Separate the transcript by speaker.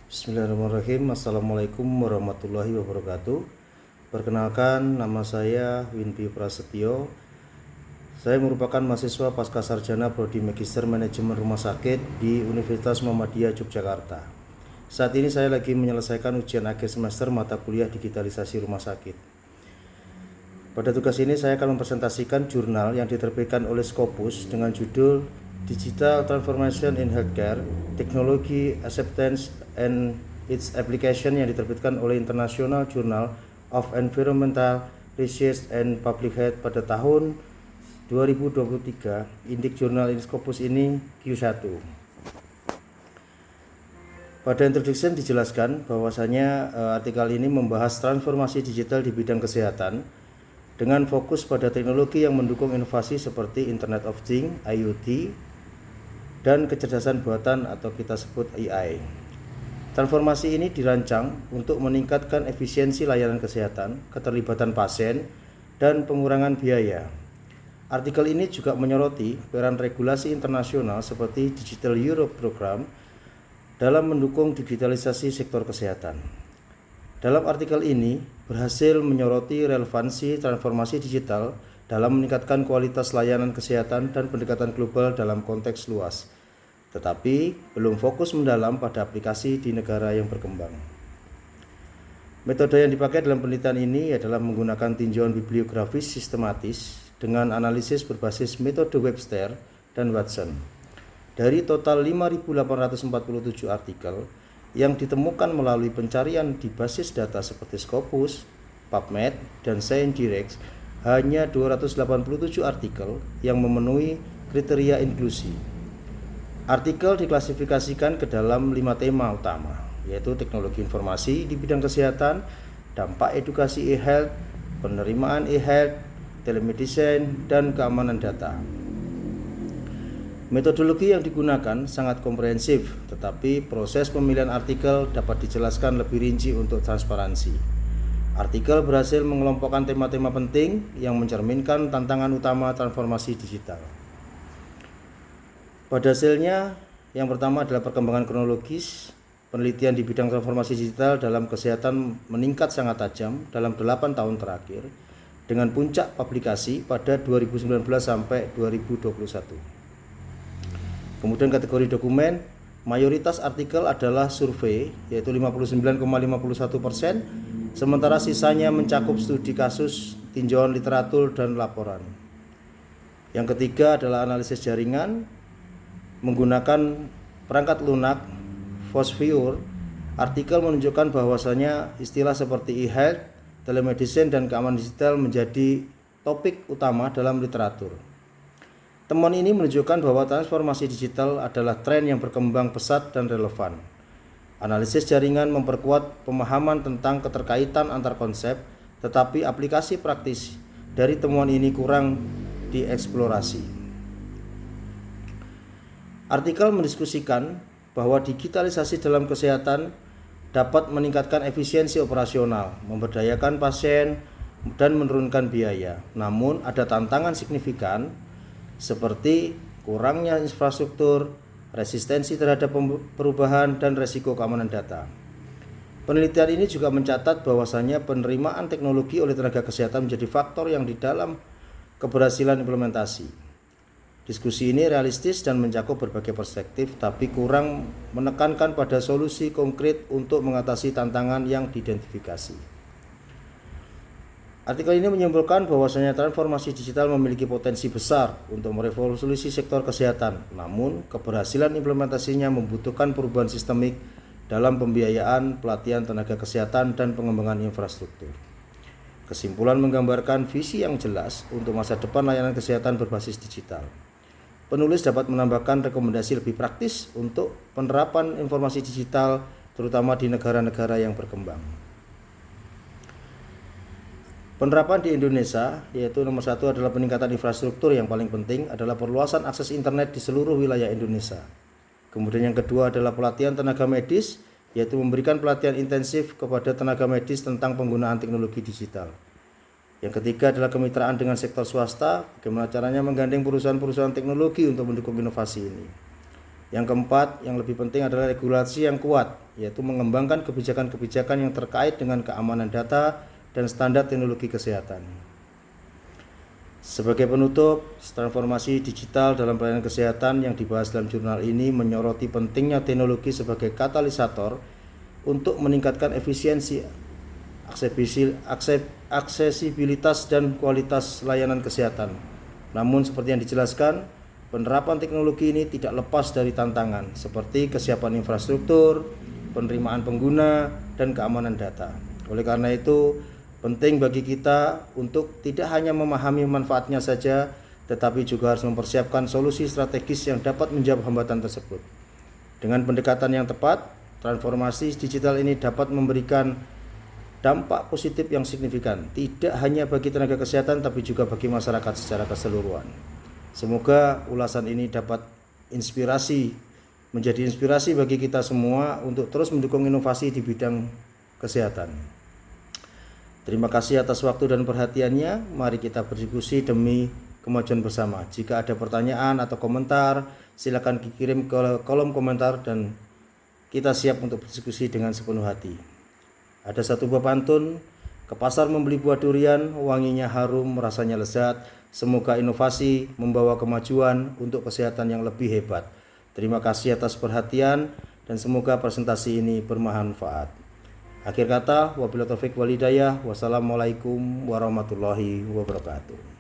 Speaker 1: Bismillahirrahmanirrahim. Assalamualaikum warahmatullahi wabarakatuh. Perkenalkan, nama saya Winpy Prasetyo. Saya merupakan mahasiswa pasca sarjana Prodi Magister Manajemen Rumah Sakit di Universitas Muhammadiyah Yogyakarta. Saat ini saya lagi menyelesaikan ujian akhir semester mata kuliah digitalisasi rumah sakit. Pada tugas ini saya akan mempresentasikan jurnal yang diterbitkan oleh Scopus dengan judul Digital Transformation in Healthcare, Technology Acceptance and its Application yang diterbitkan oleh International Journal of Environmental Research and Public Health pada tahun 2023. Indik jurnal Scopus ini Q1. Pada introduction dijelaskan bahwasanya artikel ini membahas transformasi digital di bidang kesehatan dengan fokus pada teknologi yang mendukung inovasi seperti Internet of Things (IoT) dan kecerdasan buatan atau kita sebut AI. Transformasi ini dirancang untuk meningkatkan efisiensi layanan kesehatan, keterlibatan pasien, dan pengurangan biaya. Artikel ini juga menyoroti peran regulasi internasional seperti Digital Europe Program dalam mendukung digitalisasi sektor kesehatan. Dalam artikel ini berhasil menyoroti relevansi transformasi digital dalam meningkatkan kualitas layanan kesehatan dan pendekatan global dalam konteks luas, tetapi belum fokus mendalam pada aplikasi di negara yang berkembang. Metode yang dipakai dalam penelitian ini adalah menggunakan tinjauan bibliografis sistematis dengan analisis berbasis metode Webster dan Watson. Dari total 5.847 artikel yang ditemukan melalui pencarian di basis data seperti Scopus, PubMed, dan ScienceDirect, hanya 287 artikel yang memenuhi kriteria inklusi. Artikel diklasifikasikan ke dalam 5 tema utama, yaitu teknologi informasi di bidang kesehatan, dampak edukasi e-health, penerimaan e-health, telemedicine, dan keamanan data. Metodologi yang digunakan sangat komprehensif, tetapi proses pemilihan artikel dapat dijelaskan lebih rinci untuk transparansi. Artikel berhasil mengelompokkan tema-tema penting yang mencerminkan tantangan utama transformasi digital. Pada hasilnya, yang pertama adalah perkembangan kronologis. Penelitian di bidang transformasi digital dalam kesehatan meningkat sangat tajam dalam 8 tahun terakhir, dengan puncak publikasi pada 2019 sampai 2021. Kemudian kategori dokumen, mayoritas artikel adalah survei, yaitu 59,51%, sementara sisanya mencakup studi kasus, tinjauan literatur, dan laporan. Yang ketiga adalah analisis jaringan menggunakan perangkat lunak FOSS-Viewer. Artikel menunjukkan bahwasanya istilah seperti e-health, telemedicine, dan keamanan digital menjadi topik utama dalam literatur. Temuan ini menunjukkan bahwa transformasi digital adalah tren yang berkembang pesat dan relevan. Analisis jaringan memperkuat pemahaman tentang keterkaitan antar konsep, tetapi aplikasi praktis dari temuan ini kurang dieksplorasi. Artikel mendiskusikan bahwa digitalisasi dalam kesehatan dapat meningkatkan efisiensi operasional, memberdayakan pasien, dan menurunkan biaya. Namun ada tantangan signifikan seperti kurangnya infrastruktur, resistensi terhadap perubahan, dan resiko keamanan data. Penelitian ini juga mencatat bahwasannya penerimaan teknologi oleh tenaga kesehatan menjadi faktor yang di dalam keberhasilan implementasi. Diskusi ini realistis dan mencakup berbagai perspektif, tapi kurang menekankan pada solusi konkret untuk mengatasi tantangan yang diidentifikasi. Artikel ini menyimpulkan bahwasanya transformasi digital memiliki potensi besar untuk merevolusi sektor kesehatan, namun keberhasilan implementasinya membutuhkan perubahan sistemik dalam pembiayaan, pelatihan tenaga kesehatan, dan pengembangan infrastruktur. Kesimpulan menggambarkan visi yang jelas untuk masa depan layanan kesehatan berbasis digital. Penulis dapat menambahkan rekomendasi lebih praktis untuk penerapan informasi digital, terutama di negara-negara yang berkembang. Penerapan di Indonesia, yaitu nomor 1 adalah peningkatan infrastruktur. Yang paling penting adalah perluasan akses internet di seluruh wilayah Indonesia. Kemudian yang kedua adalah pelatihan tenaga medis, yaitu memberikan pelatihan intensif kepada tenaga medis tentang penggunaan teknologi digital. Yang ketiga adalah kemitraan dengan sektor swasta, bagaimana caranya menggandeng perusahaan-perusahaan teknologi untuk mendukung inovasi ini. Yang keempat, yang lebih penting adalah regulasi yang kuat, yaitu mengembangkan kebijakan-kebijakan yang terkait dengan keamanan data dan standar teknologi kesehatan. Sebagai penutup, transformasi digital dalam pelayanan kesehatan yang dibahas dalam jurnal ini menyoroti pentingnya teknologi sebagai katalisator untuk meningkatkan efisiensi, aksesibilitas, dan kualitas layanan kesehatan. Namun seperti yang dijelaskan, penerapan teknologi ini tidak lepas dari tantangan seperti kesiapan infrastruktur, penerimaan pengguna, dan keamanan data. Oleh karena itu, penting bagi kita untuk tidak hanya memahami manfaatnya saja, tetapi juga harus mempersiapkan solusi strategis yang dapat menjawab hambatan tersebut. Dengan pendekatan yang tepat, transformasi digital ini dapat memberikan dampak positif yang signifikan, tidak hanya bagi tenaga kesehatan tapi juga bagi masyarakat secara keseluruhan. Semoga ulasan ini dapat menjadi inspirasi bagi kita semua untuk terus mendukung inovasi di bidang kesehatan. Terima kasih atas waktu dan perhatiannya. Mari kita berdiskusi demi kemajuan bersama. Jika ada pertanyaan atau komentar, silakan dikirim ke kolom komentar dan kita siap untuk berdiskusi dengan sepenuh hati. Ada satu buah pantun, ke pasar membeli buah durian, wanginya harum, rasanya lezat. Semoga inovasi membawa kemajuan untuk kesehatan yang lebih hebat. Terima kasih atas perhatian dan semoga presentasi ini bermanfaat. Akhir kata, wabillahi taufiq wal hidayah. Wassalamualaikum warahmatullahi wabarakatuh.